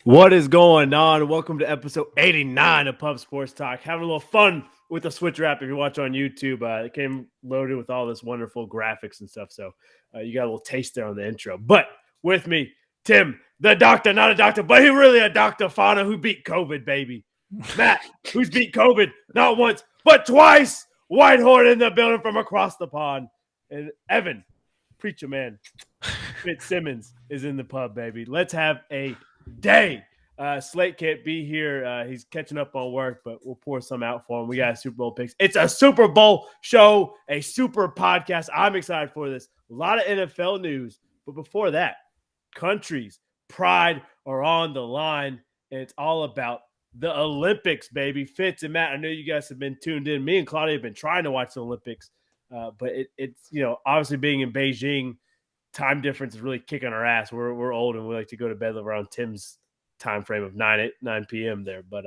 What is going on? Welcome to episode 89 of Pub Sports Talk. Having a little fun with the Switch Wrap if you watch on YouTube. It came loaded with all this wonderful graphics and stuff, so you got a little taste there on the intro. But with me, Tim, the doctor, not a doctor, but he really a Dr. Fauna who beat COVID, baby. Matt, who's beat COVID not once, but twice. Whitehorn in the building from across the pond. And Evan, preacher man, Fitzsimmons is in the pub, baby. Let's have a day. Slate can't be here. He's catching up on work, but we'll pour some out for him. We got Super Bowl picks. It's a Super Bowl show, a super podcast. I'm excited for this. A lot of NFL news. But before that, countries, pride are on the line, and it's all about the Olympics, baby. Fitz and Matt, I know you guys have been tuned in. Me and Claudia have been trying to watch the Olympics, but it's obviously being in Beijing, time difference is really kicking our ass. We're old and we like to go to bed around Tim's time frame of 9 p.m. there. But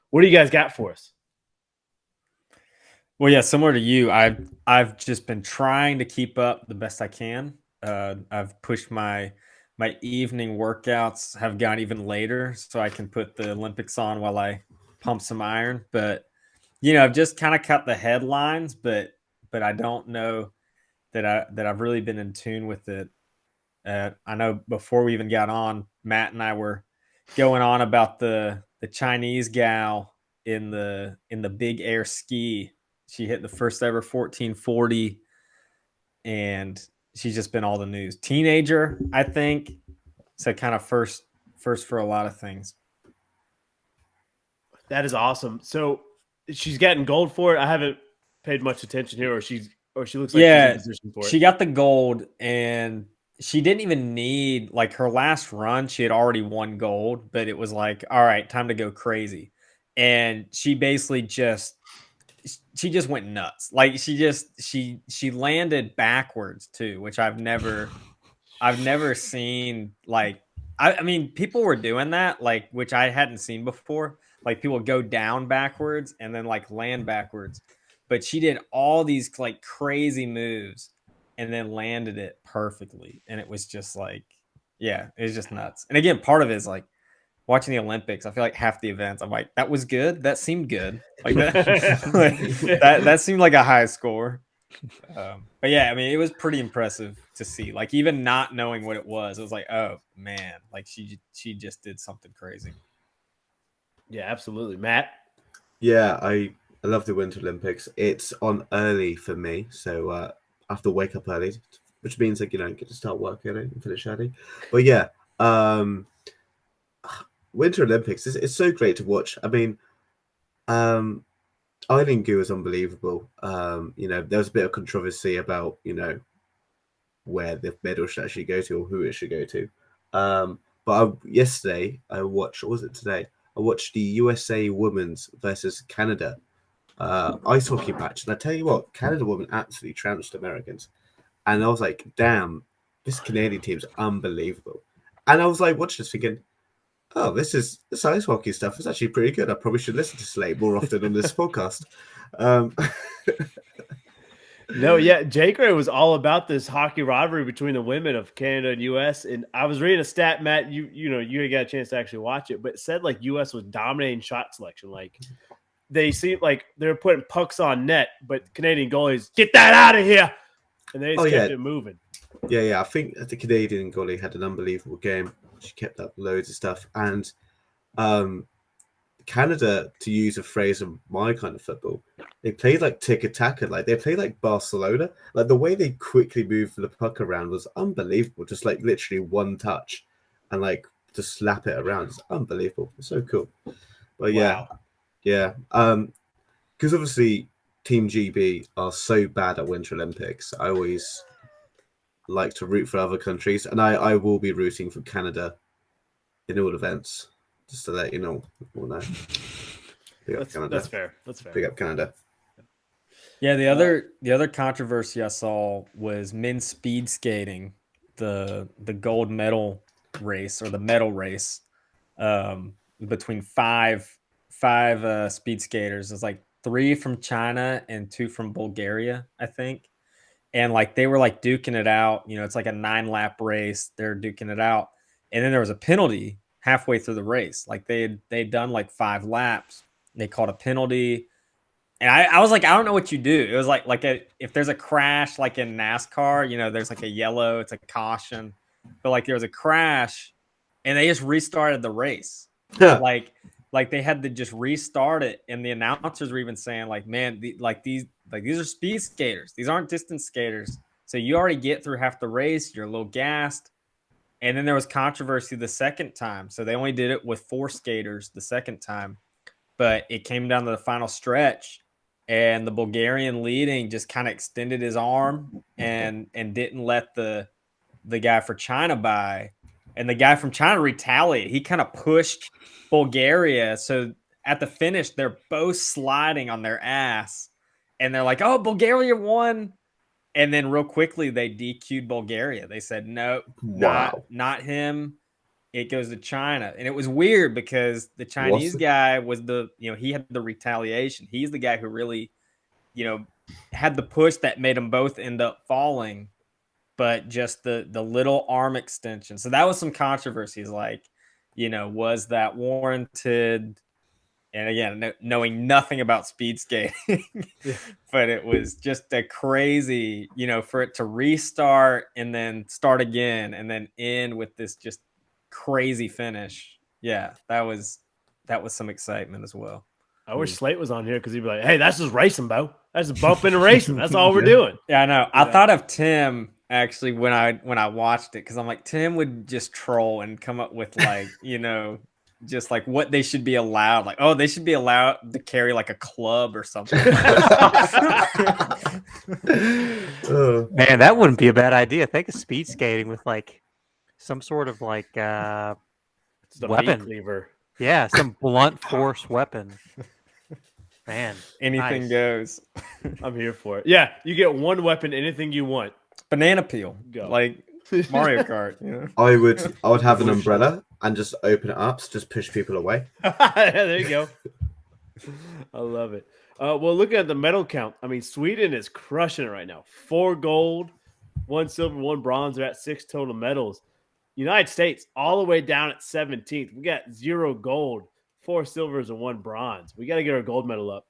what do you guys got for us? Well, yeah, similar to you, I've just been trying to keep up the best I can. I've pushed my evening workouts have gone even later so I can put the Olympics on while I pump some iron. But I've just kind of cut the headlines, but I don't know that I've really been in tune with it. I know before we even got on, Matt and I were going on about the Chinese gal in the big air ski. She hit the first ever 1440, and she's just been all the news. Teenager, I think. So kind of first for a lot of things. That is awesome. So she's getting gold for it. I haven't paid much attention here, or she looks like she's in position for it. She got the gold, and she didn't even need, like, her last run. She had already won gold, but it was like, all right, time to go crazy. And she basically just went nuts. Like she landed backwards too, which I've never seen. Like, I mean, people were doing that, like, which I hadn't seen before. Like, people go down backwards and then like land backwards. But she did all these like crazy moves and then landed it perfectly. And it was just like, yeah, it was just nuts. And again, part of it is like watching the Olympics. I feel like half the events, I'm like, that was good. That seemed good. Like that, that seemed like a high score. But yeah, I mean, it was pretty impressive to see. Like, even not knowing what it was like, oh man, like she just did something crazy. Yeah, absolutely. Matt? Yeah, I love the Winter Olympics. It's on early for me, so I have to wake up early, which means like get to start work early and finish early. But yeah, Winter Olympics it's so great to watch. I mean, Eileen Gu is unbelievable. There was a bit of controversy about where the medal should actually go to or who it should go to. But yesterday I watched, or was it today? I watched the USA Women's versus Canada ice hockey match, and I tell you what, Canada women absolutely trounced Americans, and I was like, damn, this Canadian team's unbelievable. And I was like watching this thinking, oh, this ice hockey stuff is actually pretty good. I probably should listen to Slate more often on this podcast. No, yeah, J-Gray was all about this hockey rivalry between the women of Canada and U.S. And I was reading a stat, Matt, you got a chance to actually watch it, but it said like U.S. was dominating shot selection. Like, they seemed like they were putting pucks on net, but Canadian goalies, get that out of here, and they just kept it moving. Yeah. I think the Canadian goalie had an unbelievable game. She kept up loads of stuff, and Canada, to use a phrase of my kind of football, they played like tiki-taka, like they played like Barcelona. Like, the way they quickly moved the puck around was unbelievable. Just like literally one touch and like just slap it around. It's unbelievable. It's so cool. But wow. Yeah. Because obviously Team GB are so bad at Winter Olympics. I always like to root for other countries, and I will be rooting for Canada in all events. Just to let you know. That's fair. Big up Canada. Yeah, the other controversy I saw was men's speed skating, the gold medal race or the medal race. between five speed skaters. It's like 3 from China and 2 from Bulgaria, I think. And like they were like duking it out. It's like a 9-lap race. They're duking it out, and then there was a penalty halfway through the race. Like they'd done like 5 laps. They called a penalty. And I was like, I don't know what you do. It was like if there's a crash, like in NASCAR, there's like a yellow, it's a caution. But like there was a crash, and they just restarted the race. Like they had to just restart it, and the announcers were even saying, like, man, these are speed skaters. These aren't distance skaters. So you already get through half the race. You're a little gassed. And then there was controversy the second time. So they only did it with 4 skaters the second time. But it came down to the final stretch, and the Bulgarian leading just kind of extended his arm and didn't let the guy for China by. And the guy from China retaliated. He kind of pushed Bulgaria. So at the finish, they're both sliding on their ass. And they're like, oh, Bulgaria won. And then real quickly, they DQ'd Bulgaria. They said, no, not him. It goes to China. And it was weird because the Chinese guy was he had the retaliation. He's the guy who really, had the push that made them both end up falling. But just the little arm extension. So that was some controversies, like, was that warranted? And again, knowing nothing about speed skating, but it was just a crazy, for it to restart and then start again and then end with this just crazy finish. Yeah, that was some excitement as well. I wish Slate was on here because he'd be like, hey, that's just racing, Bo. That's just bumping and racing. That's all we're doing. Yeah, I know. Yeah. I thought of Tim actually when I watched it, because I'm like, Tim would just troll and come up with like, just like what they should be allowed. Like, oh, they should be allowed to carry like a club or something. Man, that wouldn't be a bad idea. Think of speed skating with like some sort of like weapon. Cleaver. Yeah, some blunt force weapon. Man, anything goes. I'm here for it. Yeah, you get one weapon, anything you want. Banana peel. Go. Like Mario Kart. I would have an umbrella and just open it up, so just push people away. There you go. I love it. Well, looking at the medal count, I mean, Sweden is crushing it right now. 4 gold, 1 silver, 1 bronze. They're at 6 total medals. United States all the way down at 17th. We got 0 gold, 4 silvers, and 1 bronze. We got to get our gold medal up.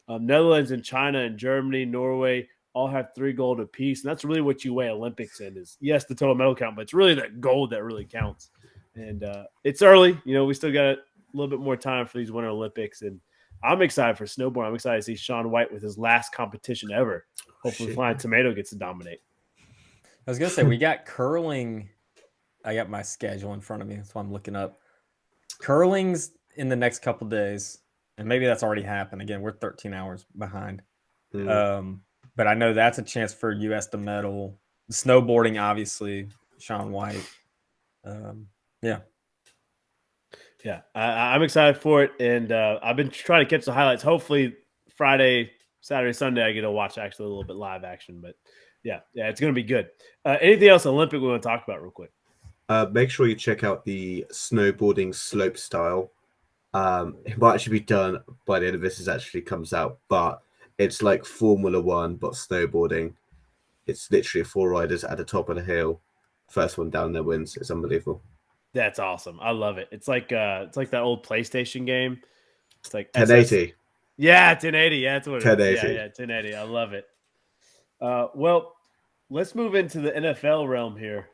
Netherlands and China and Germany, Norway all have 3 gold apiece. And that's really what you weigh Olympics in is, yes, the total medal count, but it's really that gold that really counts. And it's early. We still got a little bit more time for these Winter Olympics. And I'm excited for snowboard. I'm excited to see Shaun White with his last competition ever. Hopefully Flying Tomato gets to dominate. I was going to say, we got curling. I got my schedule in front of me. That's why I'm looking up. Curling's in the next couple days, and maybe that's already happened. Again, we're 13 hours behind. But I know that's a chance for U.S. to medal. Snowboarding, obviously, Shaun White. Yeah. I'm excited for it, and I've been trying to catch the highlights. Hopefully, Friday, Saturday, Sunday, I get to watch actually a little bit live action. But yeah, it's going to be good. Anything else Olympic we want to talk about real quick? Make sure you check out the snowboarding slope style. It might actually be done by the end of this. It actually comes out, but it's like Formula One, but snowboarding. It's literally 4 riders at the top of the hill. First one down there wins. It's unbelievable. That's awesome. I love it. It's like that old PlayStation game. It's like 1080. Yeah, 1080. Yeah, that's what it 1080. is. Yeah, 1080. I love it. Well, let's move into the NFL realm here.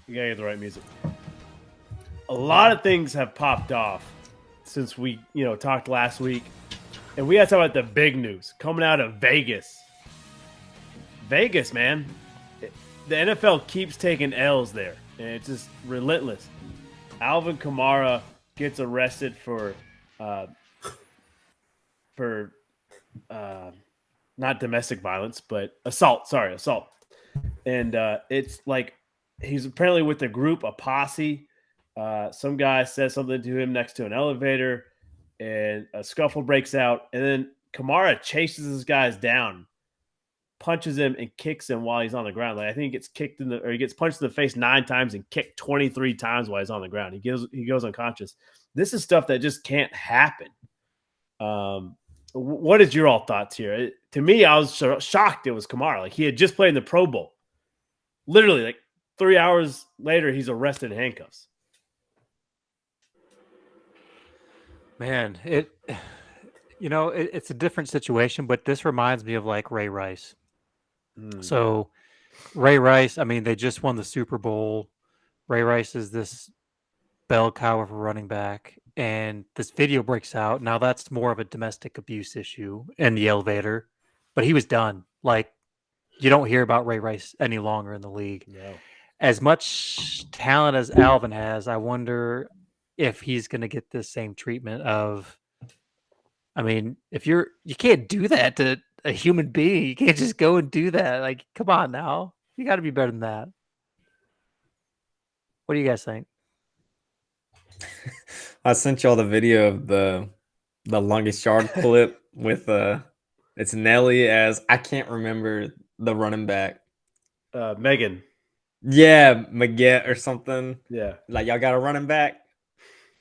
You gotta get the right music. A lot of things have popped off since we, talked last week, and we got to talk about the big news coming out of Vegas. Vegas, man, the NFL keeps taking L's there, and it's just relentless. Alvin Kamara gets arrested for not domestic violence, but assault. Sorry, assault. And it's like he's apparently with a group, a posse. Some guy says something to him next to an elevator, and a scuffle breaks out. And then Kamara chases these guys down, punches him and kicks him while he's on the ground. Like I think he gets punched in the face 9 times and kicked 23 times while he's on the ground. He goes unconscious. This is stuff that just can't happen. What is your all thoughts here? To me, I was shocked it was Kamara. Like he had just played in the Pro Bowl. Literally, like 3 hours later, he's arrested in handcuffs. Man, it's a different situation, but this reminds me of like Ray Rice. So Ray Rice, I mean, they just won the Super Bowl. Ray Rice is this bell cow of a running back, and this video breaks out. Now that's more of a domestic abuse issue in the elevator, but he was done. Like you don't hear about Ray Rice any longer in the league. No. As much talent as Alvin has, I wonder if he's going to get this same treatment of, I mean, you can't do that to a human being. You can't just go and do that. Like, come on now. You got to be better than that. What do you guys think? I sent y'all the video of the longest yard clip with it's Nelly as I can't remember the running back. Megan. Yeah, Maggette or something. Yeah. Like y'all got a running back.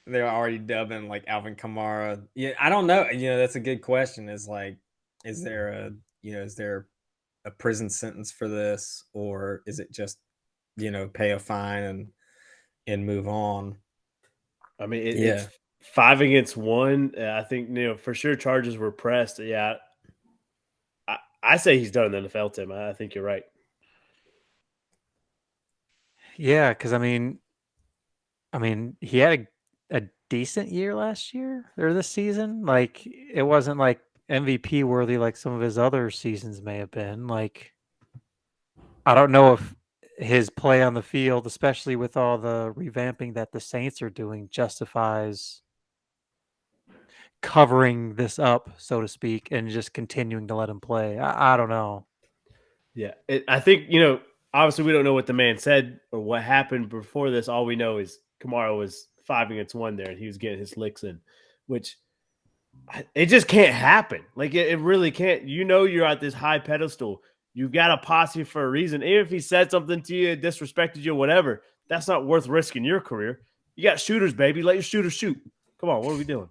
They're already dubbing like Alvin Kamara. Yeah, I don't know. That's a good question. Is there a prison sentence for this, or is it just pay a fine and move on? I mean, it's 5 against 1. I think for sure charges were pressed. Yeah, I say he's done in the NFL, Tim. I think you're right. Yeah, because I mean, he had a decent year last year or this season. Like it wasn't like MVP worthy like some of his other seasons may have been. Like I don't know if his play on the field, especially with all the revamping that the Saints are doing, justifies covering this up, so to speak, and just continuing to let him play. I don't know. Yeah, I think obviously we don't know what the man said or what happened before this. All we know is Kamara was 5 against 1 there, and he was getting his licks in, which it just can't happen. Like it really can't. You're at this high pedestal. You've got a posse for a reason. Even if he said something to you, disrespected you, whatever, that's not worth risking your career. You got shooters, baby. Let your shooters shoot. Come on, what are we doing?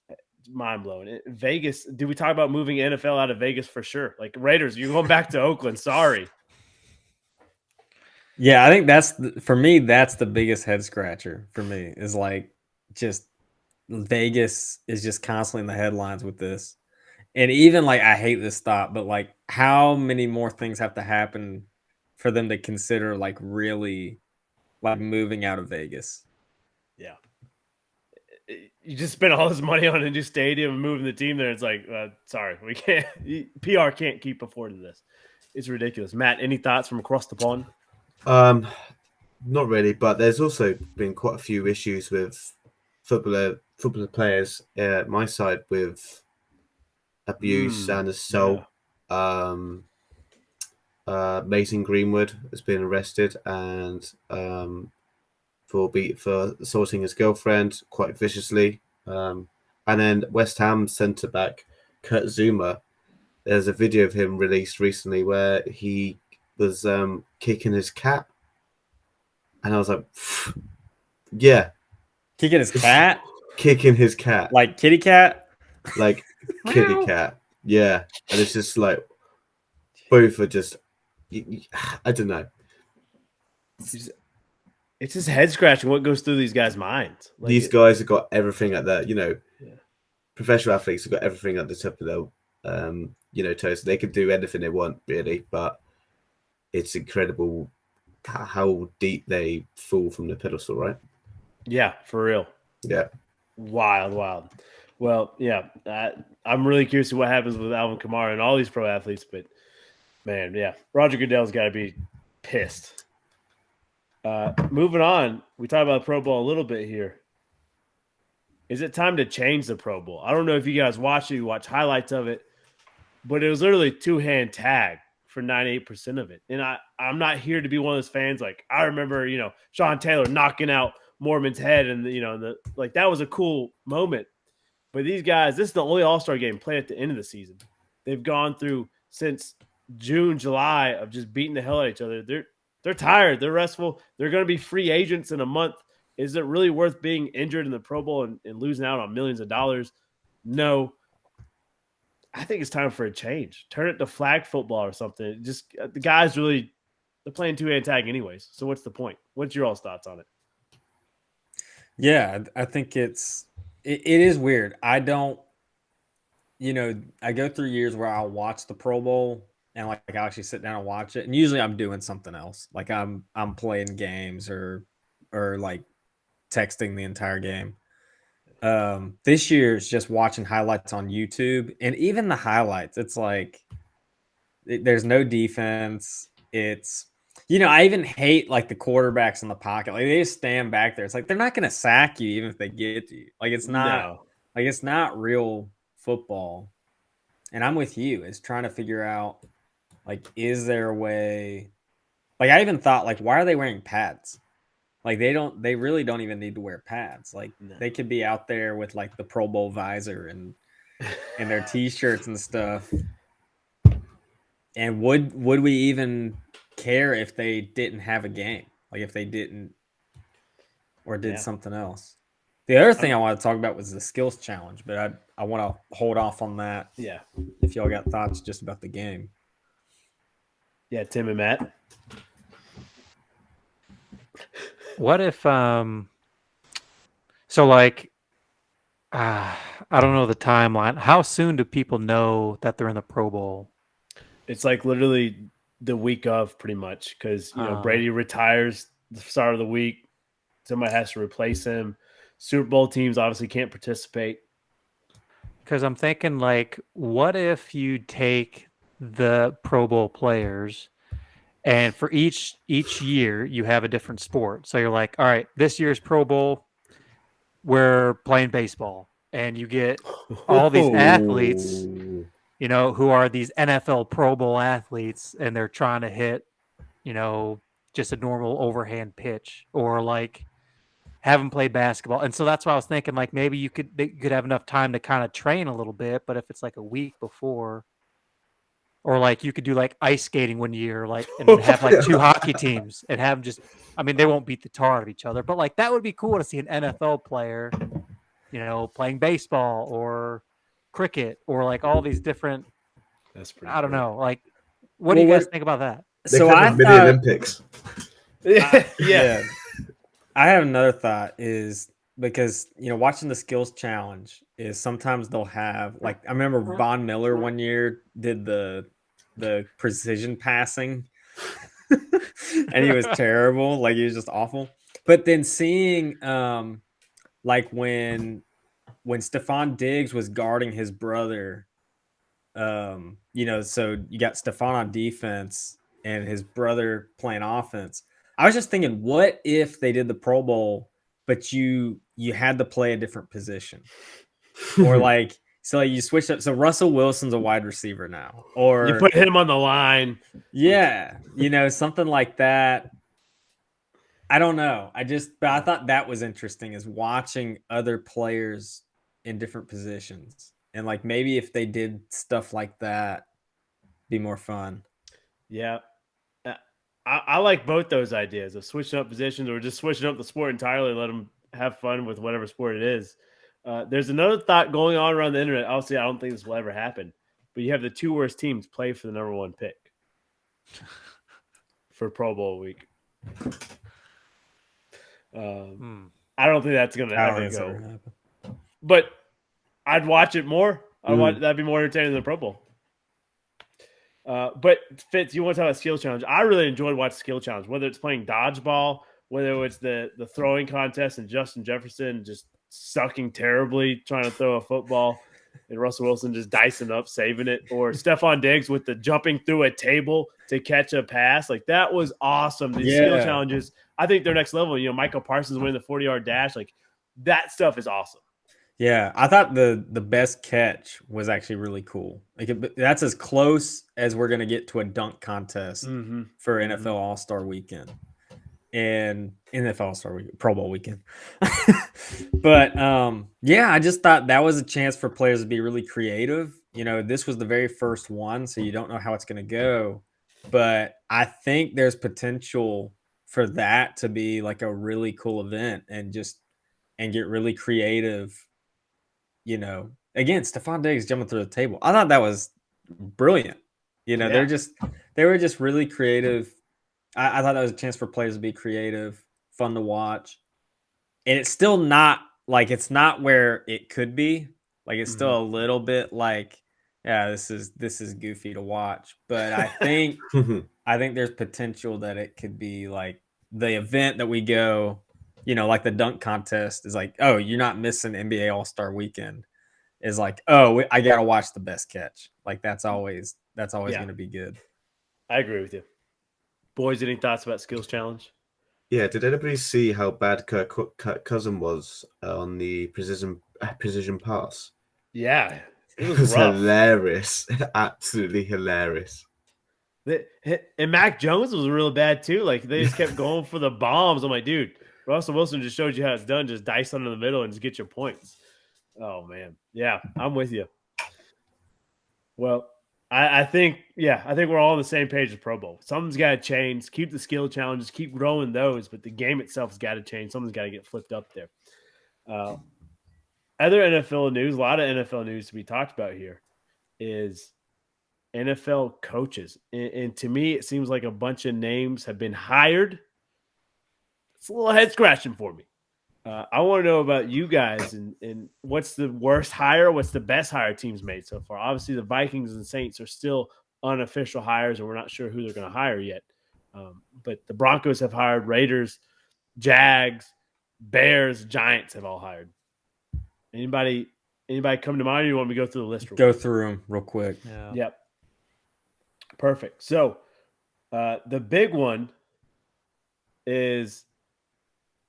It's mind-blowing. Vegas, did we talk about moving NFL out of Vegas for sure? Like Raiders, you're going back to Oakland. Sorry. Yeah, I think for me, that's the biggest head scratcher for me is like just Vegas is just constantly in the headlines with this. And even like, I hate this thought, but like how many more things have to happen for them to consider like really like moving out of Vegas? Yeah. You just spend all this money on a new stadium and moving the team there. It's like, sorry, we can't. PR can't keep affording this. It's ridiculous. Matt, any thoughts from across the pond? Not really, but there's also been quite a few issues with footballer players at my side with abuse and assault. Yeah. Mason Greenwood has been arrested and for assaulting his girlfriend quite viciously. And then West Ham centre back Kurt Zuma, there's a video of him released recently where he was kicking his cat, and I was like, yeah, kicking his cat, like kitty cat, like kitty cat, yeah. And it's just like both are just, I don't know. It's just head scratching what goes through these guys' minds. Like these guys have got everything at their, professional athletes have got everything at the top of their, toes. They can do anything they want, really, but it's incredible how deep they fall from the pedestal, right? Yeah, for real. Yeah. Wild. Well, yeah, I'm really curious to what happens with Alvin Kamara and all these pro athletes, but man, yeah, Roger Goodell's got to be pissed. Moving on, we talked about the Pro Bowl a little bit here. Is it time to change the Pro Bowl? I don't know if you guys watch it, you watch highlights of it, but it was literally two-hand tag for 98% of it. And I'm not here to be one of those fans. Like, I remember, Sean Taylor knocking out Mormon's head and, that was a cool moment. But these guys, this is the only All-Star game played at the end of the season. They've gone through since June, July of just beating the hell out of each other. They're tired. They're restful. They're going to be free agents in a month. Is it really worth being injured in the Pro Bowl and losing out on millions of dollars? No. I think it's time for a change. Turn it to flag football or something. Just the guys really, they're playing two-hand tag anyways. So what's the point? What's your all's thoughts on it? Yeah, I think it is weird. I don't, I go through years where I'll watch the Pro Bowl and like I actually sit down and watch it. And usually I'm doing something else. Like I'm playing games or like texting the entire game. This year is just watching highlights on YouTube, and even the highlights, it's like there's no defense. It's I even hate like the quarterbacks in the pocket. Like they just stand back there. It's like they're not gonna sack you even if they get you. Like it's not real football. And I'm with you. It's trying to figure out like, is there a way? Like I even thought like, why are they wearing pads? Like they really don't even need to wear pads. Like they could be out there with like the Pro Bowl visor and their t-shirts and stuff. And would we even care if they didn't have a game? Like if they didn't or did something else? The other thing I want to talk about was the skills challenge, but I want to hold off on that. Yeah. If y'all got thoughts just about the game. Yeah, Tim and Matt. What if so like I don't know the timeline. How soon do people know that they're in the Pro Bowl? It's like literally the week of, pretty much, because Brady retires the start of the week. Somebody has to replace him. Super Bowl teams obviously can't participate. Because I'm thinking like, what if you take the Pro Bowl players and for each year, you have a different sport. So you're like, all right, this year's Pro Bowl, we're playing baseball. And you get all these athletes, who are these NFL Pro Bowl athletes, and they're trying to hit, just a normal overhand pitch or like have them play basketball. And so that's why I was thinking like maybe they could have enough time to kind of train a little bit. But if it's like a week before, or like you could do like ice skating one year, like and have like two hockey teams and have them just, they won't beat the tar out of each other, but like that would be cool to see an NFL player, playing baseball or cricket or like all these different. That's pretty. I don't know. Like, what do you guys think about that? So I thought mini Olympics. Yeah. I have another thought is because watching the skills challenge is sometimes they'll have like I remember Von Miller one year did the precision passing and he was terrible, like he was just awful. But then seeing like when Stephon Diggs was guarding his brother, so you got Stephon on defense and his brother playing offense. I was just thinking, what if they did the Pro Bowl, but you had to play a different position, or like so you switch up. So Russell Wilson's a wide receiver now, or you put him on the line. Yeah, something like that. I don't know. But I thought that was interesting, is watching other players in different positions, and like maybe if they did stuff like that, be more fun. Yeah. I like both those ideas of switching up positions or just switching up the sport entirely and let them have fun with whatever sport it is. There's another thought going on around the internet. Obviously, I don't think this will ever happen, but you have the two worst teams play for the number one pick for Pro Bowl week. I don't think that's going to ever go. But I'd watch it more. That'd be more entertaining than the Pro Bowl. But Fitz, you want to talk about skill challenge? I really enjoyed watching skill challenge, whether it's playing dodgeball, whether it's the throwing contest and Justin Jefferson just sucking terribly trying to throw a football and Russell Wilson just dicing up, saving it, or Stephon Diggs with the jumping through a table to catch a pass. Like that was awesome. These skill challenges, I think they're next level. Michael Parsons winning the 40-yard dash. Like that stuff is awesome. Yeah, I thought the best catch was actually really cool. Like that's as close as we're gonna get to a dunk contest for NFL All-Star Weekend and NFL All-Star Weekend, Pro Bowl weekend. But I just thought that was a chance for players to be really creative this was the very first one, so you don't know how it's going to go. But I think there's potential for that to be like a really cool event and get really creative. Again, Stephon Diggs jumping through the table. I thought that was brilliant. They were just really creative. I thought that was a chance for players to be creative, fun to watch. And it's still not it's not where it could be. Like it's still a little bit like, yeah, this is goofy to watch. But I think there's potential that it could be like the event that we go, like the dunk contest is like, oh, you're not missing NBA All-Star Weekend. Is like, oh, I gotta watch the best catch. Like that's always going to be good. I agree with you. Boys, any thoughts about skills challenge? Yeah, did anybody see how bad Kirk Cousin was on the precision pass? Yeah, it was hilarious, absolutely hilarious. And Mac Jones was real bad too. Like they just kept going for the bombs. I'm like, dude, Russell Wilson just showed you how it's done. Just dice under the middle and just get your points. Oh man, yeah, I'm with you. Well, I think we're all on the same page with Pro Bowl. Something's got to change. Keep the skill challenges, keep growing those, but the game itself has got to change. Something's got to get flipped up there. Other NFL news, a lot of NFL news to be talked about here is NFL coaches. And to me, it seems like a bunch of names have been hired. It's a little head scratching for me. I want to know about you guys and what's the worst hire, what's the best hire teams made so far. Obviously, the Vikings and Saints are still unofficial hires, and we're not sure who they're going to hire yet. But the Broncos have hired, Raiders, Jags, Bears, Giants have all hired. Anybody come to mind, or you want me to go through the list? Go through them real quick. Yeah. Yep. Perfect. So the big one is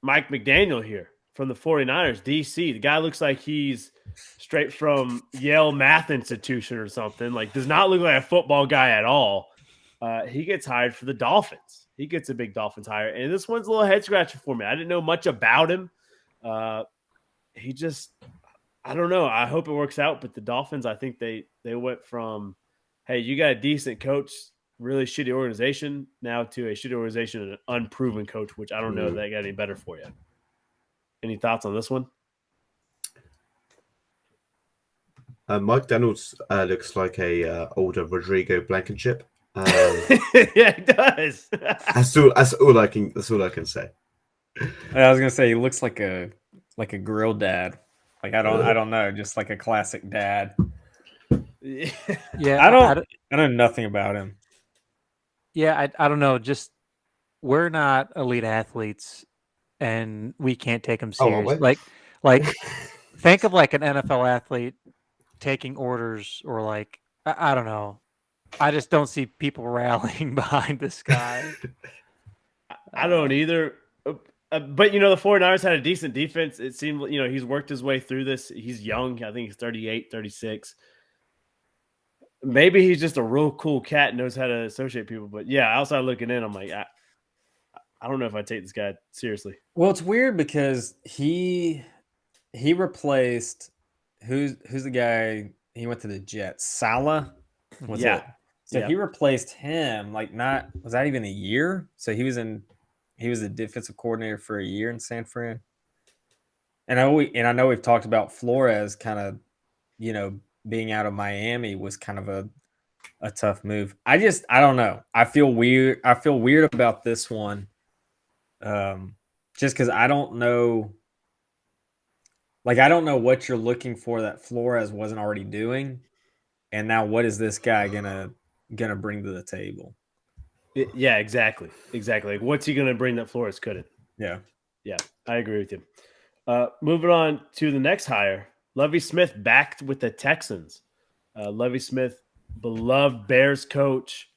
Mike McDaniel here from the 49ers, DC. The guy looks like he's straight from Yale Math Institution or something. Like, does not look like a football guy at all. He gets hired for the Dolphins. He gets a big Dolphins hire. And this one's a little head scratcher for me. I didn't know much about him. He just, I don't know. I hope it works out. But the Dolphins, I think they went from, hey, you got a decent coach, really shitty organization, now to a shitty organization and an unproven coach, which I don't know if that got any better for you. Any thoughts on this one? Mike Daniels looks like a older Rodrigo Blankenship. Yeah, he does. That's all I can say. I was gonna say he looks like a grill dad. Like I don't know, just like a classic dad. Yeah, I know nothing about him. Yeah, I don't know. Just we're not elite athletes, and we can't take them serious. Like think of like an NFL athlete taking orders, or like I don't know. I just don't see people rallying behind this guy. I don't either. But, the 49ers had a decent defense. It seemed, he's worked his way through this. He's young. I think he's 38, 36. Maybe he's just a real cool cat and knows how to associate people. But, yeah, outside looking in, I'm like, I don't know if I take this guy seriously. Well, it's weird because he replaced who's the guy? He went to the Jets. Salah was it? So he replaced him. Was that even a year? So he was a defensive coordinator for a year in San Fran. And I know we've talked about Flores kind of, being out of Miami was kind of a tough move. I don't know. I feel weird about this one. Just because I don't know. I don't know what you're looking for that Flores wasn't already doing. And now what is this guy gonna bring to the table? Yeah, exactly. Like, what's he going to bring that Flores couldn't? Yeah, I agree with you. Moving on to the next hire, Luv Smith back with the Texans. Luv Smith, beloved Bears coach.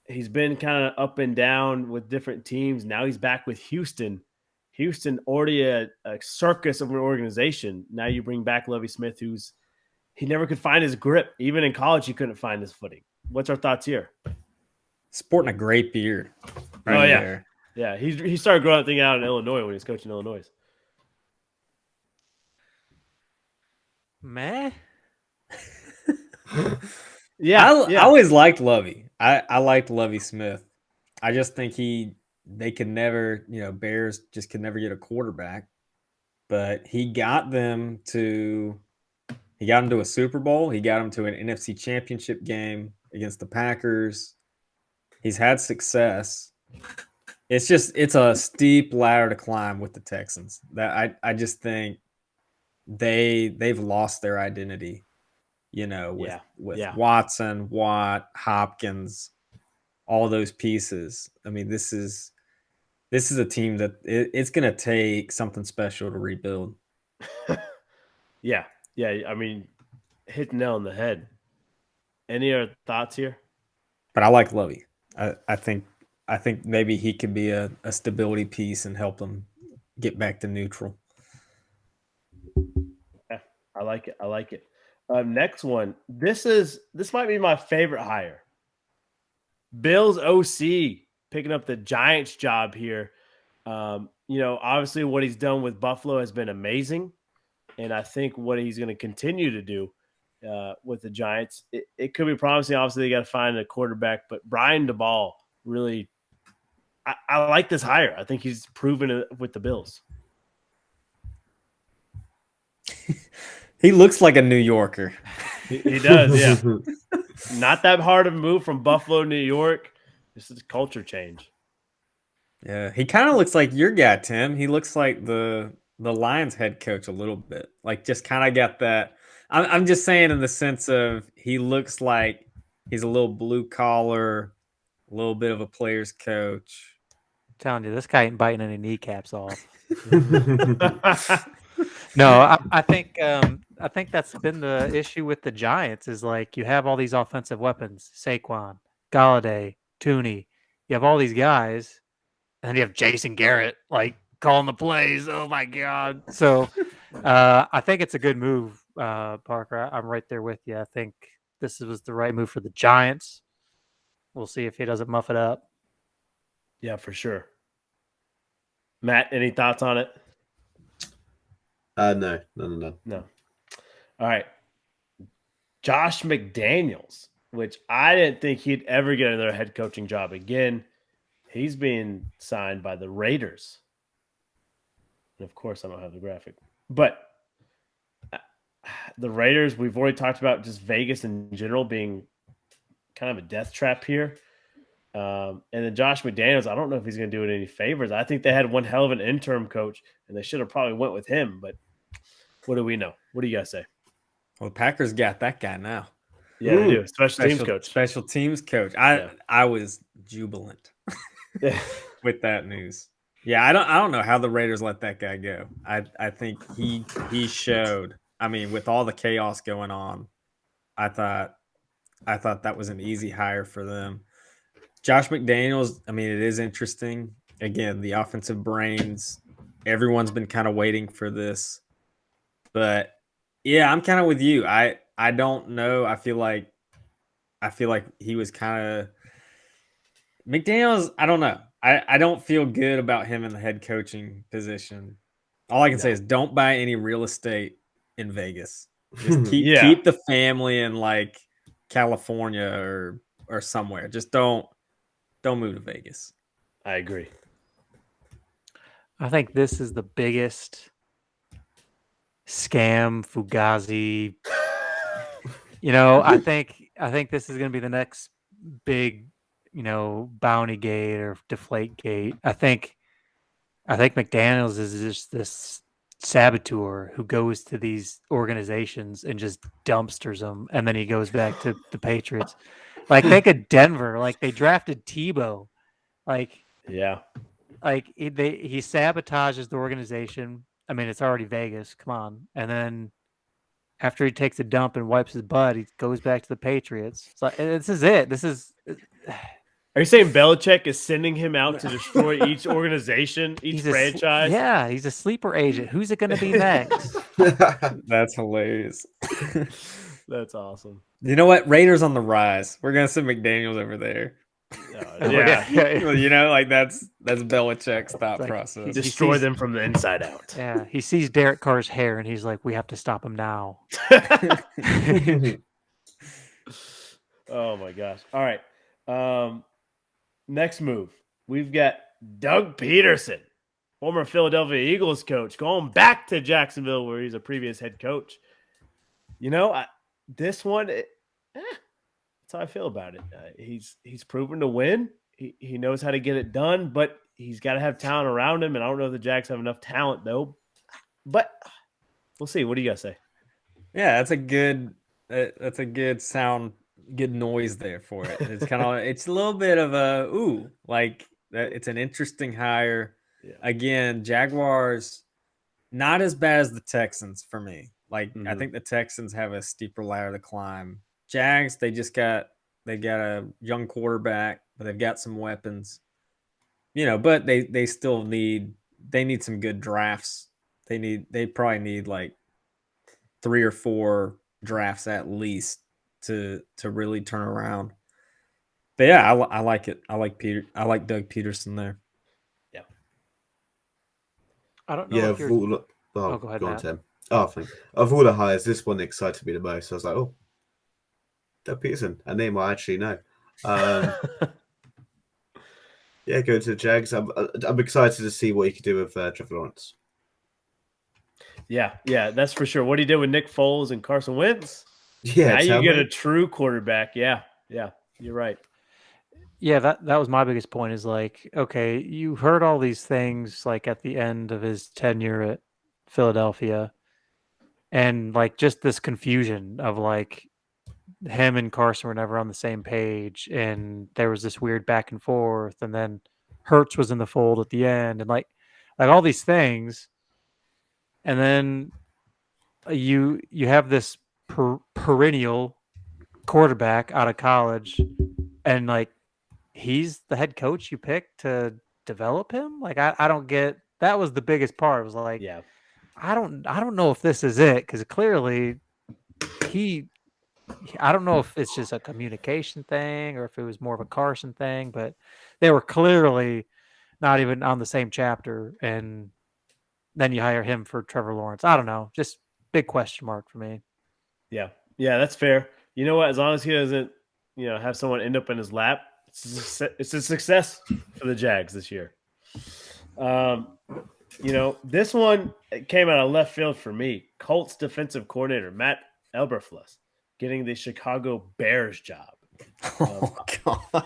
He's been kind of up and down with different teams. Now he's back with Houston. Houston, already a circus of an organization. Now you bring back Luv Smith, he never could find his grip. Even in college, he couldn't find his footing. What's our thoughts here? Sporting a great beard. Right there. Yeah. He started growing that thing out in Illinois when he was coaching Illinois. Meh. Yeah, I always liked Lovey. I liked Lovey Smith. I just think they could never, Bears just could never get a quarterback. But he got them to a Super Bowl. He got them to an NFC Championship game against the Packers. He's had success. It's a steep ladder to climb with the Texans. That I just think they've lost their identity, with Watson, Watt, Hopkins, all those pieces. I mean, this is a team that it's going to take something special to rebuild. Yeah. I mean, hit the nail on the head. Any other thoughts here? But I like Lovey. I think maybe he could be a stability piece and help them get back to neutral. Yeah, I like it. Next one. This might be my favorite hire. Bills OC picking up the Giants job here. Obviously what he's done with Buffalo has been amazing. And I think what he's going to continue to do with the Giants, it could be promising. Obviously, they got to find a quarterback. But Brian DeBall, really, I like this hire. I think he's proven it with the Bills. He looks like a New Yorker. He does, yeah. Not that hard of a move from Buffalo, New York. This is a culture change. Yeah, he kind of looks like your guy, Tim. He looks like the Lions head coach a little bit. Like, just kind of got that. I'm just saying in the sense of he looks like he's a little blue collar, a little bit of a player's coach. I'm telling you, this guy ain't biting any kneecaps off. No, I think that's been the issue with the Giants is like you have all these offensive weapons, Saquon, Galladay, Tooney. You have all these guys, and then you have Jason Garrett like calling the plays. Oh my God! So I think it's a good move, Parker. I'm right there with you. I think this was the right move for the Giants. We'll see if he doesn't muff it up. Yeah, for sure. Matt, any thoughts on it? No. All right. Josh McDaniels, which I didn't think he'd ever get another head coaching job again. He's being signed by the Raiders. And of course, I don't have the graphic. But the Raiders, we've already talked about just Vegas in general being kind of a death trap here. And then Josh McDaniels, I don't know if he's going to do it any favors. I think they had one hell of an interim coach, and they should have probably went with him. But what do we know? What do you guys say? Well, the Packers got that guy now. Yeah, they do. Special teams coach. Special teams coach. I was jubilant with that news. Yeah, I don't know how the Raiders let that guy go. I think he showed. I mean, with all the chaos going on, I thought that was an easy hire for them. Josh McDaniels, I mean, it is interesting. Again, the offensive brains. Everyone's been kind of waiting for this. But yeah, I'm kind of with you. I don't know. I feel like he was kind of McDaniels. I don't know. I don't feel good about him in the head coaching position. All I can say is don't buy any real estate in Vegas. Just keep the family in like California or somewhere. Just don't move to Vegas. I agree. I think this is the biggest scam, Fugazi. I think this is going to be the next big, bounty gate or deflate gate. I think McDaniels is just this saboteur who goes to these organizations and just dumpsters them, and then he goes back to the Patriots. Like, think of Denver. Like, they drafted Tebow. Like, yeah. Like, he sabotages the organization. I mean, it's already Vegas. Come on. And then after he takes a dump and wipes his butt, he goes back to the Patriots. So this is it. Are you saying Belichick is sending him out to destroy each organization, each franchise? Yeah, he's a sleeper agent. Who's it going to be next? That's hilarious. That's awesome. You know what? Raiders on the rise. We're going to send McDaniels over there. Yeah. Like that's Belichick's thought process. Destroy them from the inside out. Yeah, he sees Derek Carr's hair and he's like, "We have to stop him now." Oh my gosh. All right. Next move. We've got Doug Pederson, former Philadelphia Eagles coach, going back to Jacksonville where he's a previous head coach. This one, that's how I feel about it. He's proven to win. He knows how to get it done, but he's got to have talent around him. And I don't know if the Jags have enough talent though. But we'll see. What do you guys say? Yeah, that's a good sound, good noise there for it. It's kind of it's a little bit of a it's an interesting hire. Yeah. Again, Jaguars not as bad as the Texans for me. I think the Texans have a steeper ladder to climb. Jags, they got a young quarterback, but they've got some weapons. But they still need some good drafts. They probably need like 3 or 4 drafts at least to really turn around. But yeah, I like it. I like Doug Pederson there. Yeah. I don't know. Yeah, if you're... go ahead, on, Matt. Tim. Oh, thank you. Of all the hires, this one excited me the most. I was like, oh, Doug Peterson, a name I actually know. Yeah, going to the Jags. I'm excited to see what he can do with Trevor Lawrence. Yeah, that's for sure. What he did with Nick Foles and Carson Wentz. Yeah, now you get a true quarterback. Yeah, you're right. Yeah, that was my biggest point is like, okay, you heard all these things like at the end of his tenure at Philadelphia and like just this confusion of like him and Carson were never on the same page and there was this weird back and forth and then Hurts was in the fold at the end and like all these things. And then you have this perennial quarterback out of college and like he's the head coach you picked to develop him. Like I don't get, that was the biggest part. It was like, yeah, I don't know if this is it because clearly I don't know if it's just a communication thing or if it was more of a Carson thing, but they were clearly not even on the same chapter. And then you hire him for Trevor Lawrence. I don't know, just big question mark for me. Yeah, that's fair. You know what? As long as he doesn't, have someone end up in his lap, it's a success for the Jags this year. This one came out of left field for me. Colts defensive coordinator Matt Eberflus getting the Chicago Bears job. Oh God!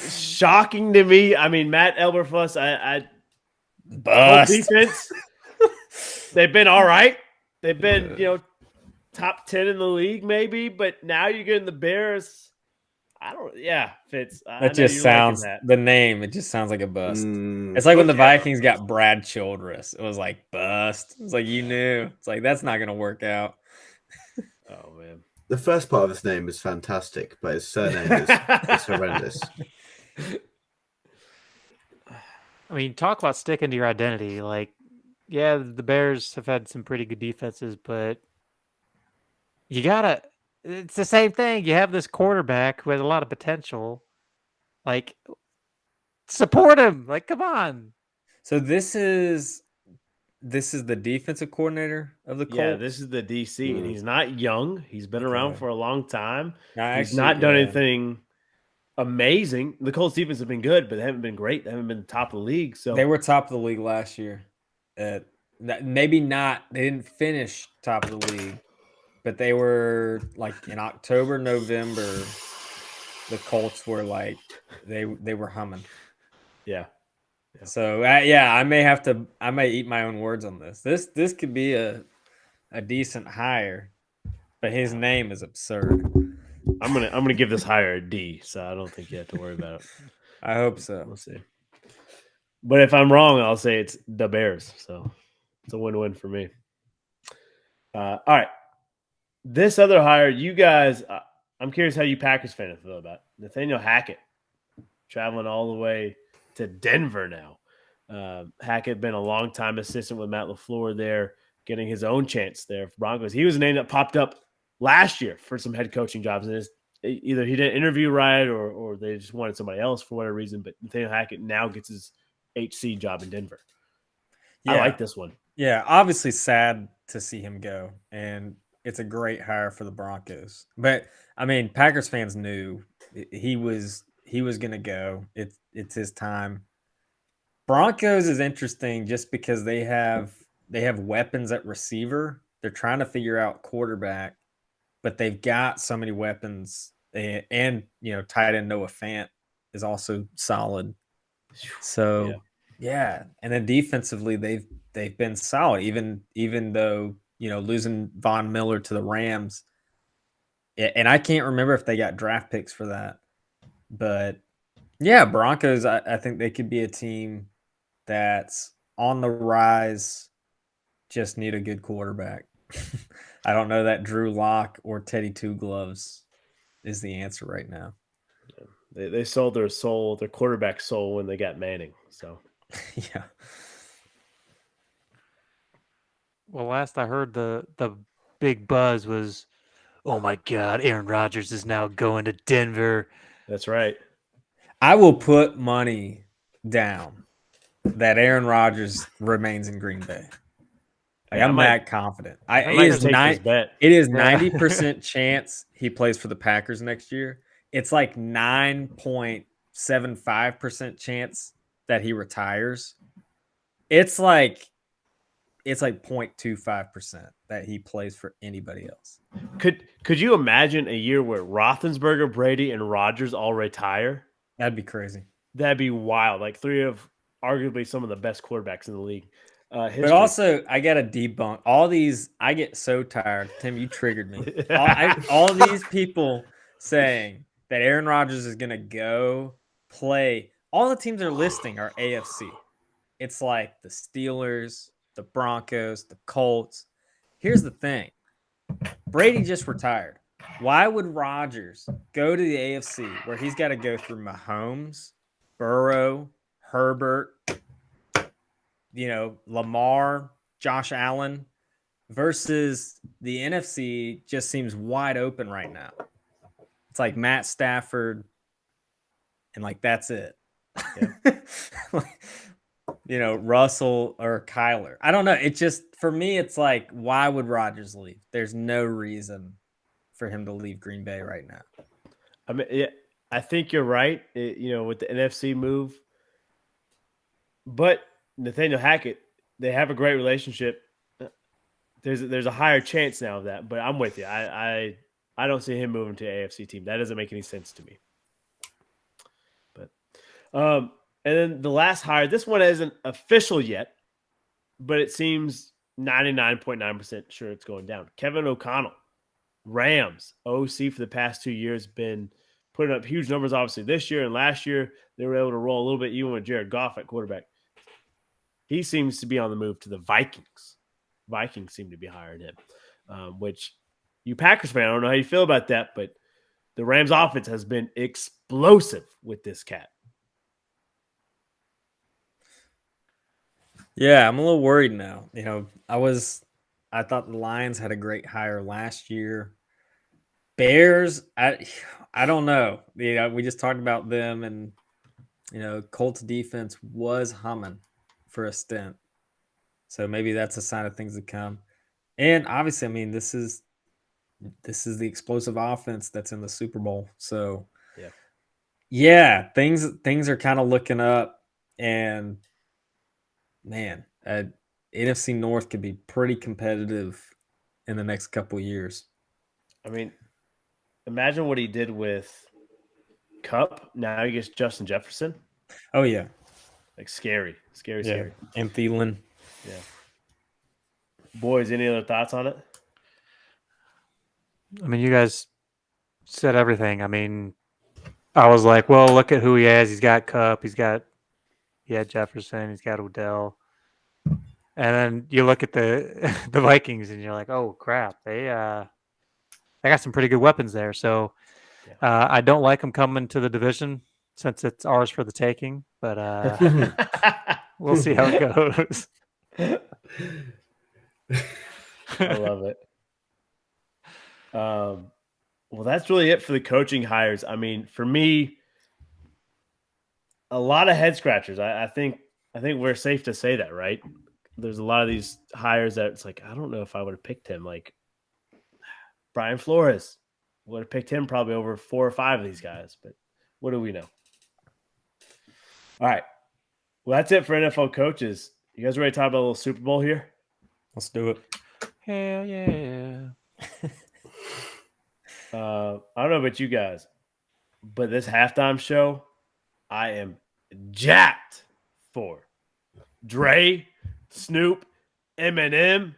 Shocking to me. I mean, Matt Eberflus. Bust. Defense. They've been all right. They've been top 10 in the league maybe, but now you're getting the Bears. Fitz. That just sounds the name. It just sounds like a bust. It's like when the Vikings got Brad Childress. It was like bust. It's like you knew. It's like that's not going to work out. Oh man. The first part of his name is fantastic, but his surname is horrendous. I mean, talk about sticking to your identity. Like, yeah, the Bears have had some pretty good defenses, but it's the same thing. You have this quarterback who has a lot of potential. Like, support him. Like, come on. So this is the defensive coordinator of the Colts? Yeah, this is the DC, and he's not young. He's been around for a long time. He's Actually, not done anything amazing. The Colts defense have been good, but they haven't been great. They haven't been top of the league. So they were top of the league last year. Maybe not. They didn't finish top of the league, but they were like in October, November. The Colts were like they were humming. Yeah. So I may eat my own words on this. This could be a decent hire, but his name is absurd. I'm gonna give this hire a D, so I don't think you have to worry about it. I hope so. We'll see. But if I'm wrong, I'll say it's the Bears. So it's a win-win for me. All right. This other hire, you guys, I'm curious how you Packers fans feel about Nathaniel Hackett traveling all the way to Denver now. Hackett been a long-time assistant with Matt LaFleur there, getting his own chance there for Broncos. He was a name that popped up last year for some head coaching jobs, and either he didn't interview right or they just wanted somebody else for whatever reason. But Nathaniel Hackett now gets his HC job in Denver. Yeah. I like this one. Yeah, obviously sad to see him go, and it's a great hire for the Broncos. But I mean, Packers fans knew he was going to go. It's his time. Broncos is interesting just because they have weapons at receiver. They're trying to figure out quarterback, but they've got so many weapons. And tight end Noah Fant is also solid. So yeah, and then defensively they've been solid, even though losing Von Miller to the Rams. And I can't remember if they got draft picks for that, but yeah, Broncos. I think they could be a team that's on the rise. Just need a good quarterback. I don't know that Drew Lock or Teddy Two Gloves is the answer right now. They sold their quarterback soul when they got Manning. So yeah. Well, last I heard, the big buzz was, oh my God, Aaron Rodgers is now going to Denver. That's right. I will put money down that Aaron Rodgers remains in Green Bay. I'm that confident. It is 90% chance he plays for the Packers next year. It's like 9.75% chance that he retires. It's like 0.25% that he plays for anybody else. Could you imagine a year where Roethlisberger, Brady, and Rodgers all retire? That'd be crazy. That'd be wild. Like three of arguably some of the best quarterbacks in the league. But also, I got to debunk all these. I get so tired. Tim, you triggered me. All these people saying that Aaron Rodgers is going to go play. All the teams they're listing are AFC. It's like the Steelers, the Broncos, the Colts. Here's the thing. Brady just retired. Why would Rodgers go to the AFC where he's got to go through Mahomes, Burrow, Herbert, Lamar, Josh Allen, versus the NFC just seems wide open right now. It's like Matt Stafford, and that's it. Yeah. Russell or Kyler. I don't know. It just, for me, it's like, why would Rodgers leave? There's no reason for him to leave Green Bay right now. I mean, yeah, I think you're right. With the NFC move, but Nathaniel Hackett, they have a great relationship. There's a higher chance now of that, but I'm with you. I don't see him moving to an AFC team. That doesn't make any sense to me. But and then the last hire, this one isn't official yet, but it seems 99.9% sure it's going down. Kevin O'Connell, Rams, OC for the past 2 years, been putting up huge numbers, obviously, this year and last year. They were able to roll a little bit even with Jared Goff at quarterback. He seems to be on the move to the Vikings. Vikings seem to be hiring him, which you Packers fan, I don't know how you feel about that, but the Rams offense has been explosive with this cat. Yeah, I'm a little worried now. I thought the Lions had a great hire last year. Bears, I don't know. We just talked about them, and Colts defense was humming for a stint. So maybe that's a sign of things to come. And obviously, I mean, this is the explosive offense that's in the Super Bowl. So yeah, things are kind of looking up, and man, NFC North could be pretty competitive in the next couple of years. I mean, imagine what he did with Kupp. Now he gets Justin Jefferson. Oh yeah, scary. And Thielen. Yeah. Boys, any other thoughts on it? I mean, you guys said everything. I mean, I was like, well, look at who he has. He's got Kupp. He had Jefferson. He's got Odell. And then you look at the Vikings, and you're like, oh crap, they got some pretty good weapons there. So I don't like them coming to the division since it's ours for the taking. But we'll see how it goes. I love it. Well, that's really it for the coaching hires. I mean, for me, a lot of head scratchers. I think we're safe to say that, right? There's a lot of these hires that it's like, I don't know if I would have picked him. Like, Brian Flores. Would have picked him probably over 4 or 5 of these guys, but what do we know? All right. Well, that's it for NFL coaches. You guys ready to talk about a little Super Bowl here? Let's do it. Hell yeah. I don't know about you guys, but this halftime show, I am jacked for. Dre, Snoop, Eminem,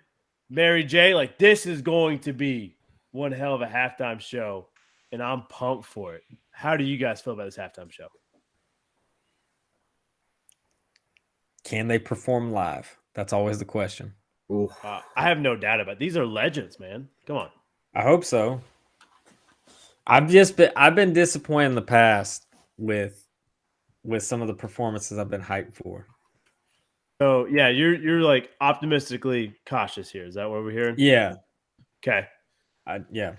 Mary J. Like, this is going to be one hell of a halftime show, and I'm pumped for it. How do you guys feel about this halftime show? Can they perform live? That's always the question. I have no doubt about it. These are legends, man. Come on. I hope so. I've been disappointed in the past with some of the performances I've been hyped for. So yeah, you're like optimistically cautious here. Is that what we're hearing? Yeah. Okay. Yeah.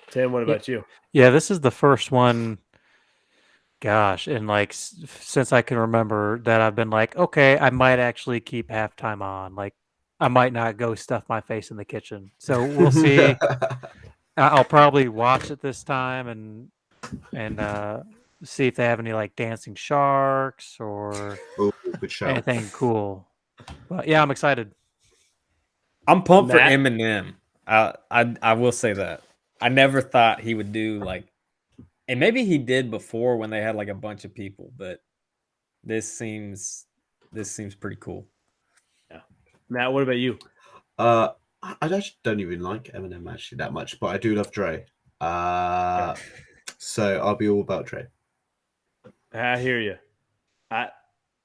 Tim, what about you? Yeah, this is the first one. Gosh, and like since I can remember that I've been like, okay, I might actually keep halftime on. Like, I might not go stuff my face in the kitchen. So we'll see. I'll probably watch it this time and see if they have any like dancing sharks or good show. anything cool. But yeah, I'm excited. I'm pumped Matt? for Eminem. I will say that. I never thought he would do like, and maybe he did before when they had like a bunch of people, but this seems pretty cool. Yeah. Matt, what about you? I actually don't even like Eminem actually that much, but I do love Dre. So I'll be all about Dre. I hear you.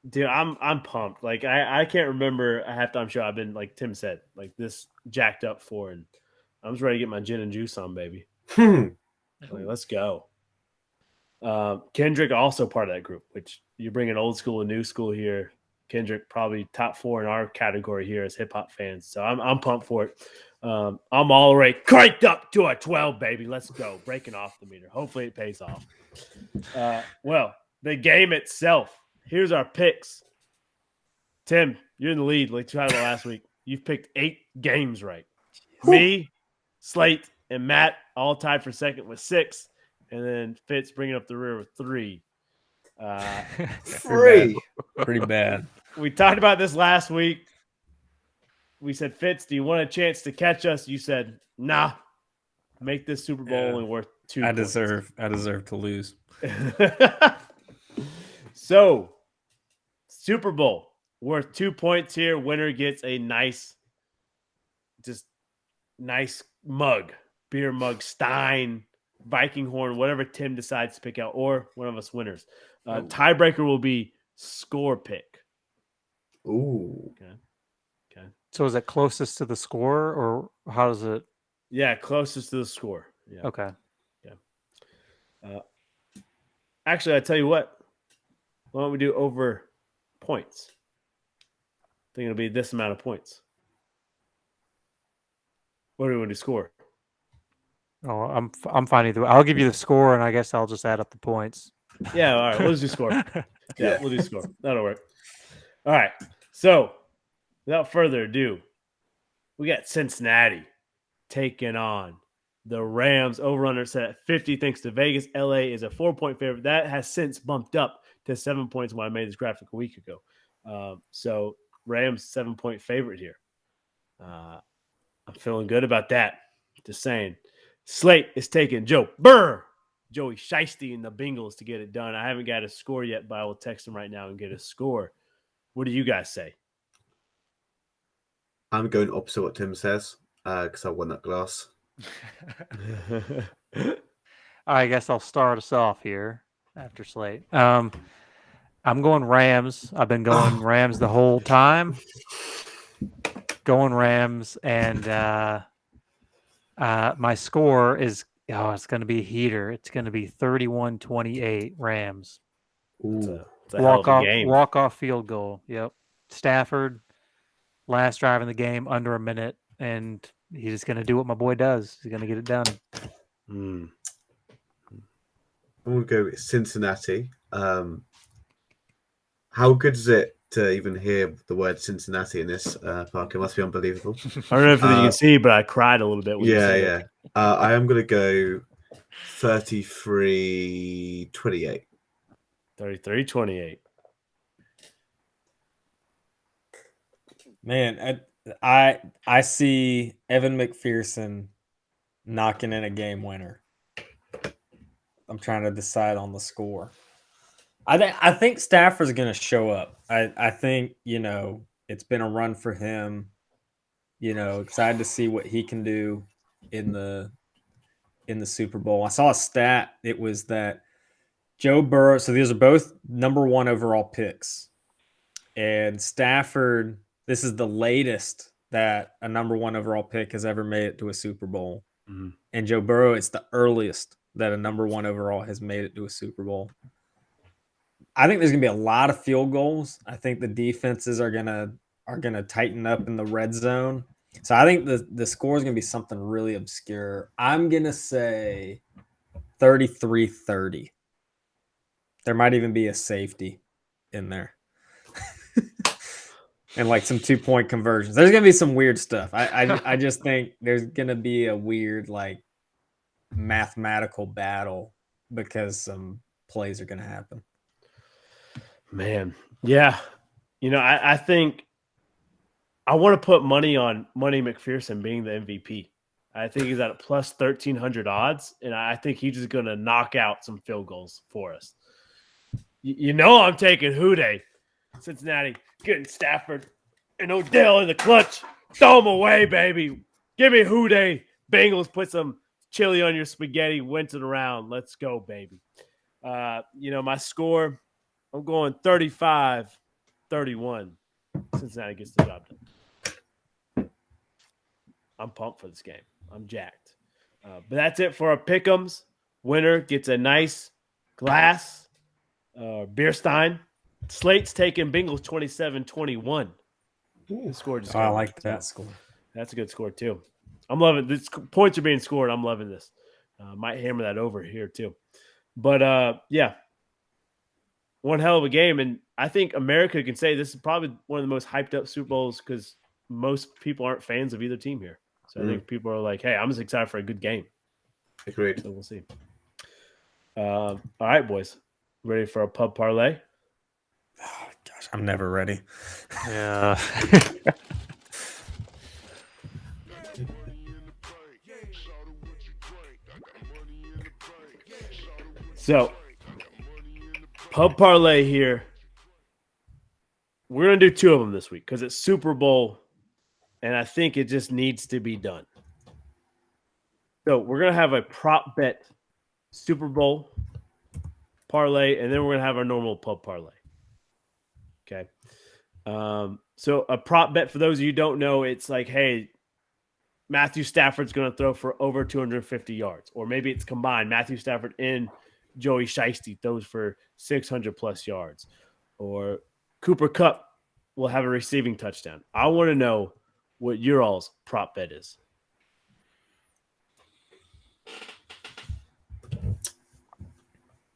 Dude, I'm pumped. Like I can't remember a halftime show I've been, like Tim said, like this jacked up for, and I'm just ready to get my gin and juice on, baby. Like, let's go. Kendrick also part of that group, which you bring an old school and new school here. Kendrick probably top 4 in our category here as hip hop fans. So I'm pumped for it. I'm already cranked up to a 12, baby. Let's go. Breaking off the meter. Hopefully it pays off. Well, the game itself. Here's our picks. Tim, you're in the lead like you had last week. You've picked 8 games right. Me, Slate, and Matt all tied for second with 6. And then Fitz bringing up the rear with 3. 3. Pretty bad. We talked about this last week. We said, Fitz, do you want a chance to catch us? You said, nah. Make this Super Bowl only worth 2 I points. deserve to lose. So, Super Bowl worth 2 points here. Winner gets a nice mug, beer mug, Stein, Viking horn, whatever Tim decides to pick out, or one of us winners. Tiebreaker will be score pick. Ooh. Okay. So is it closest to the score, or how does it? Yeah, closest to the score. Yeah. Okay. Yeah. Actually, I tell you what. Why don't we do over points? I think it'll be this amount of points. What do we want to score? Oh, I'm fine either way. I'll give you the score, and I guess I'll just add up the points. Yeah, all right. We'll just do score. Yeah. We'll do score. That'll work. All right. So, without further ado, we got Cincinnati taking on the Rams. Over-under set at 50 thanks to Vegas. LA is a 4-point favorite. That has since bumped up to 7 points when I made this graphic a week ago. So, Rams 7-point favorite here. I'm feeling good about that. Just saying. Slate is taking Joey Shiesty and the Bengals to get it done. I haven't got a score yet, but I will text him right now and get a score. What do you guys say? I'm going opposite what Tim says because I won that glass. I guess I'll start us off here after Slate. I'm going Rams. I've been going Rams the whole time. Going Rams, and my score is it's going to be a heater. It's going to be 31-28 Rams. Ooh. It's a hell of a game. Walk-off field goal. Yep. Stafford, last drive in the game, under a minute, and he's just going to do what my boy does. He's going to get it done. I'm going to go with Cincinnati. How good is it to even hear the word Cincinnati in this park. It must be unbelievable. I don't know if you can see, but I cried a little bit when you said it. I am going to go 33-28. 33-28. Man, I see Evan McPherson knocking in a game winner. I'm trying to decide on the score. I think Stafford's going to show up. I think, it's been a run for him. Excited to see what he can do in the Super Bowl. I saw a stat. It was that Joe Burrow, so these are both number 1 overall picks. And Stafford, this is the latest that a number 1 overall pick has ever made it to a Super Bowl. Mm-hmm. And Joe Burrow, it's the earliest that a number 1 overall has made it to a Super Bowl. I think there's going to be a lot of field goals. I think the defenses are going to tighten up in the red zone. So I think the score is going to be something really obscure. I'm going to say 33-30. There might even be a safety in there. And like some 2-point conversions. There's going to be some weird stuff. I just think there's going to be a weird like mathematical battle because some plays are going to happen. Man. Yeah. I think I want to put money on Money McPherson being the MVP. I think he's at a plus 1,300 odds, and I think he's just going to knock out some field goals for us. I'm taking Houday. Cincinnati getting Stafford and Odell in the clutch. Throw them away, baby. Give me Houday. Bengals put some chili on your spaghetti. Went it around. Let's go, baby. My score, I'm going 35-31. Cincinnati gets the job done. I'm pumped for this game. I'm jacked. But that's it for our pick'ems. Winner gets a nice glass, beer stein. Slate's taking Bengals 27-21. The score just I like that score. That's a good score too. I'm loving this. Points are being scored. I'm loving this. Might hammer that over here too. But yeah, one hell of a game, and I think America can say this is probably one of the most hyped up Super Bowls because most people aren't fans of either team here. So I think people are like, "Hey, I'm just excited for a good game." Agreed. So we'll see. All right, boys, ready for a pub parlay? Oh gosh, I'm never ready. Yeah. So, pub parlay here. We're going to do 2 of them this week because it's Super Bowl, and I think it just needs to be done. So, we're going to have a prop bet Super Bowl parlay, and then we're going to have our normal pub parlay. Okay. So, a prop bet, for those of you who don't know, it's like, hey, Matthew Stafford's going to throw for over 250 yards. Or maybe it's combined. Matthew Stafford and Joey Shiesty throws for 600-plus yards. Or Cooper Kupp will have a receiving touchdown. I want to know what your all's prop bet is.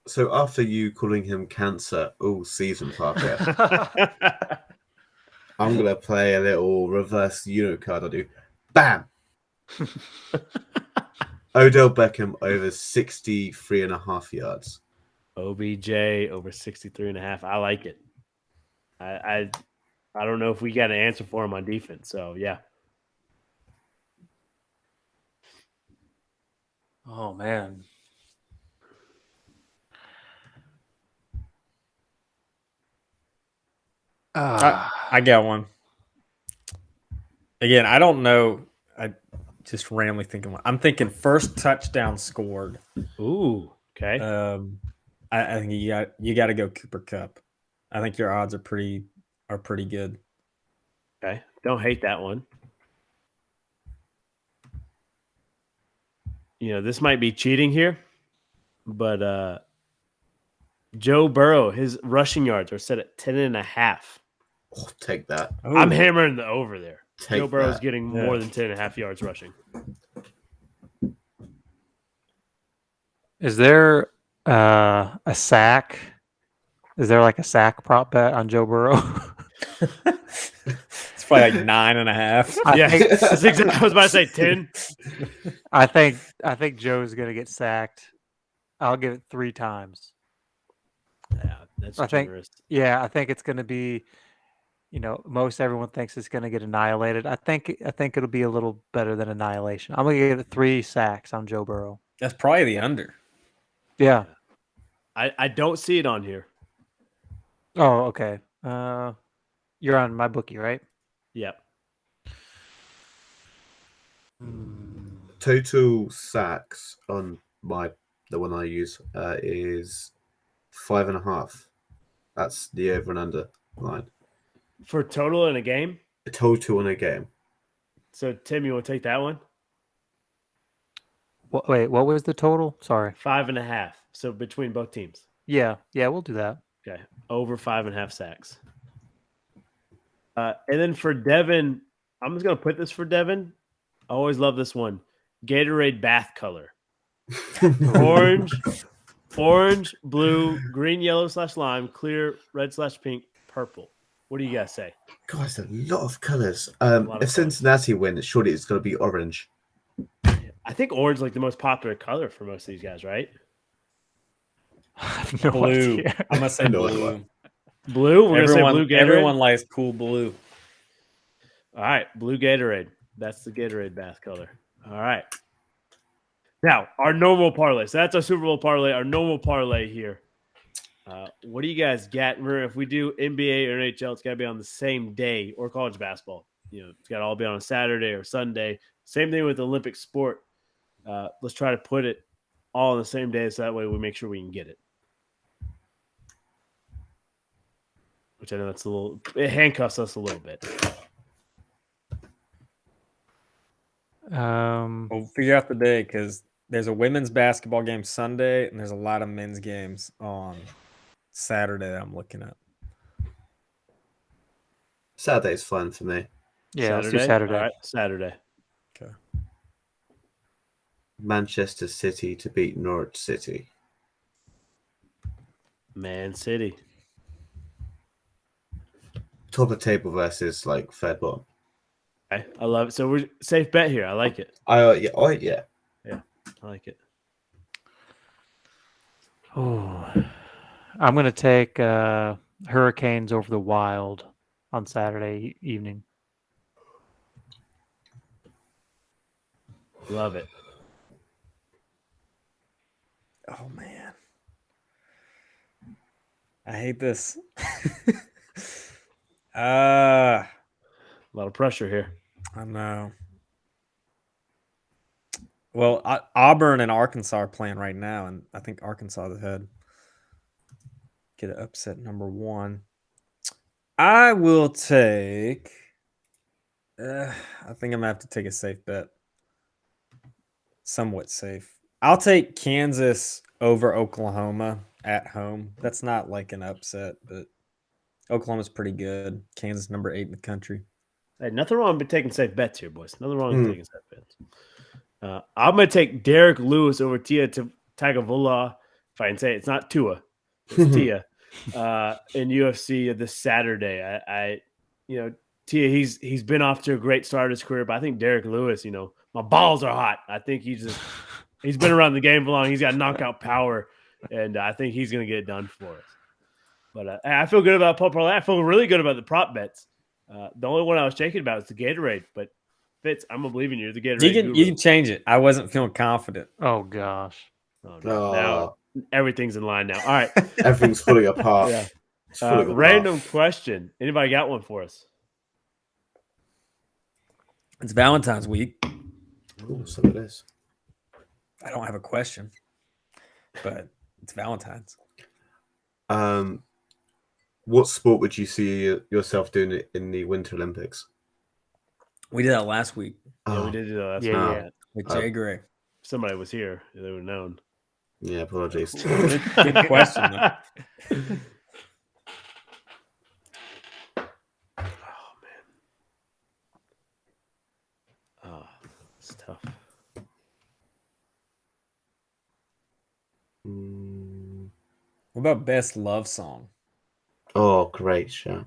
So after you calling him cancer all season, Parker, I'm going to play a little reverse unit card. I'll do BAM! Odell Beckham over 63.5 yards. OBJ over 63.5. I like it. I don't know if we got an answer for him on defense. So, yeah. Oh, man. I got one. Again, I don't know. I just randomly thinking. I'm thinking first touchdown scored. Ooh, okay. I think you got to go Cooper Kupp. I think your odds are pretty good. Okay, don't hate that one. This might be cheating here, but Joe Burrow, his rushing yards are set at 10.5. Oh, take that. Ooh. I'm hammering the over there. Take Joe Burrow's that. getting more than 10.5 yards rushing. Is there a sack? Is there like a sack prop bet on Joe Burrow? It's probably like 9.5. Yeah, that's exactly, I was about to say 10. I think Joe's gonna get sacked. I'll give it 3 times. Yeah, that's I think- generous. Yeah, I think it's gonna be. Most everyone thinks it's gonna get annihilated. I think it'll be a little better than annihilation. I'm gonna give it 3 sacks on Joe Burrow. That's probably the under. Yeah. I don't see it on here. Oh, okay. You're on my bookie, right? Yep. Total sacks on the one I use is 5.5. That's the over and under line. For total in a game. A total in a game. So Tim, you want to take that one? Wait, what was the total? Sorry. 5.5. So between both teams. Yeah, we'll do that. Okay. Over 5.5 sacks. And then for Devin, I'm just gonna put this for Devin. I always love this one. Gatorade bath color. Orange, blue, green, yellow / lime, clear, red / pink, purple. What do you guys say? Guys, a lot of colours. lot of If colours. Cincinnati wins, surely it's going to be orange. I think orange is like the most popular color for most of these guys, right? I have no Blue. idea. I'm gonna say No blue. idea. Blue. We're gonna say blue Gatorade. Everyone likes cool blue. All right, blue Gatorade. That's the Gatorade bath color. All right. Now, our normal parlay. So that's our Super Bowl parlay, our normal parlay here. What do you guys get? Remember, if we do NBA or NHL, it's got to be on the same day, or college basketball. It's got to all be on a Saturday or Sunday. Same thing with Olympic sport. Let's try to put it all on the same day, so that way we make sure we can get it. Which I know it handcuffs us a little bit. We'll figure out the day because there's a women's basketball game Sunday and there's a lot of men's games on Saturday that I'm looking at. Saturday's fun for me. Yeah, let's do Saturday. All right, Saturday. Okay. Manchester City to beat Norwich City. Man City. Top of table versus like third bottom. Okay, I love it. So we're safe bet here. I like it. Yeah. I like it. Oh, I'm gonna take Hurricanes over the Wild on Saturday evening. Love it. Oh man. I hate this. A lot of pressure here. I know. Well, Auburn and Arkansas are playing right now, and I think Arkansas is ahead. Get an upset number 1. I will take. I think I'm gonna have to take a safe bet. Somewhat safe. I'll take Kansas over Oklahoma at home. That's not like an upset, but Oklahoma's pretty good. Kansas number 8 in the country. Hey, nothing wrong with taking safe bets here, boys. Nothing wrong with taking safe bets. I'm going to take Derek Lewis over Tia Tagovailoa. If I can say it, it's not Tua, it's Tia. In UFC this Saturday. Tia, he's been off to a great start of his career, but I think Derek Lewis, my balls are hot. I think he's been around the game for long. He's got knockout power, and I think he's going to get it done for us. But I feel good about Paul Parlay. I feel really good about the prop bets. The only one I was shaking about is the Gatorade, but Fitz, I'm gonna believe in you. The Gatorade. You can change it. I wasn't feeling confident. Oh gosh. Oh, no. Now everything's in line now. All right. Everything's falling apart. Yeah. It's falling apart. Random question. Anybody got one for us? It's Valentine's week. Ooh, so it is. I don't have a question, but it's Valentine's. What sport would you see yourself doing in the Winter Olympics? We did that last week Yeah, we did do that last week. Yeah. with Jay Gray. If somebody was here, they would have known. Yeah, apologies. Good question. Though. Oh man. Oh, it's tough. What about best love song? Oh, great show.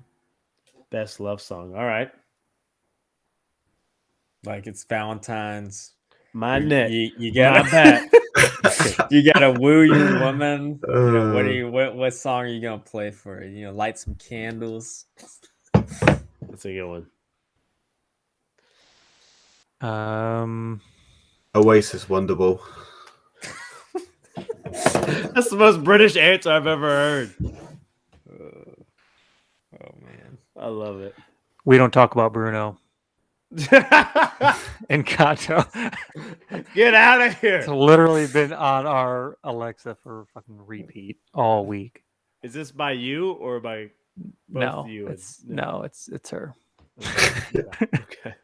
Best love song. All right. Like it's Valentine's. My net. You My gotta bet. you gotta woo your woman. Uh, What song are you gonna play for her? Light some candles. That's a good one. Oasis Wonderwall. That's the most British answer I've ever heard. Oh man. I love it. We don't talk about Bruno and Kato. Get out of It's here. literally been on our Alexa for fucking repeat all week. Is this by you or by both No, of you? it's her. Okay.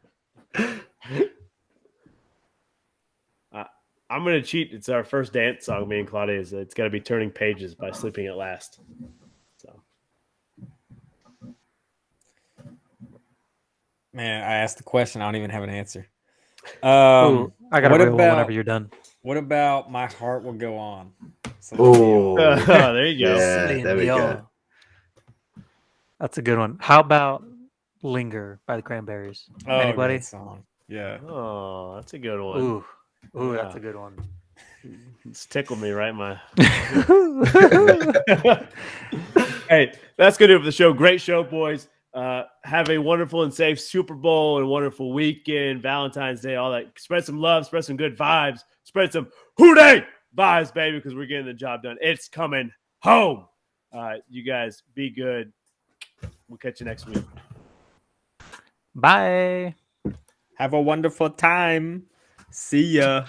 I'm gonna cheat. It's our first dance song. Me and Claudia is. It's got to be "Turning Pages" by Sleeping at Last. So, Man, I asked the question. I don't even have an answer. Ooh, I got a what real one about whenever you're done. what about My Heart Will Go On? Oh, there you go. yeah, there we go. That's a good one. How about "Linger" by the Cranberries? Anybody? Great song. Yeah. Oh, that's a good one. Ooh, Yeah. that's a good one. It's tickled me right in my. Hey, that's gonna do it for the show. Great show, boys. Have a wonderful and safe Super Bowl and wonderful weekend, Valentine's Day, all that. Spread some love, spread some good vibes, spread some hooday vibes, baby, because we're getting the job done. It's coming home. You guys be good. We'll catch you next week. Bye. Have a wonderful time. See ya.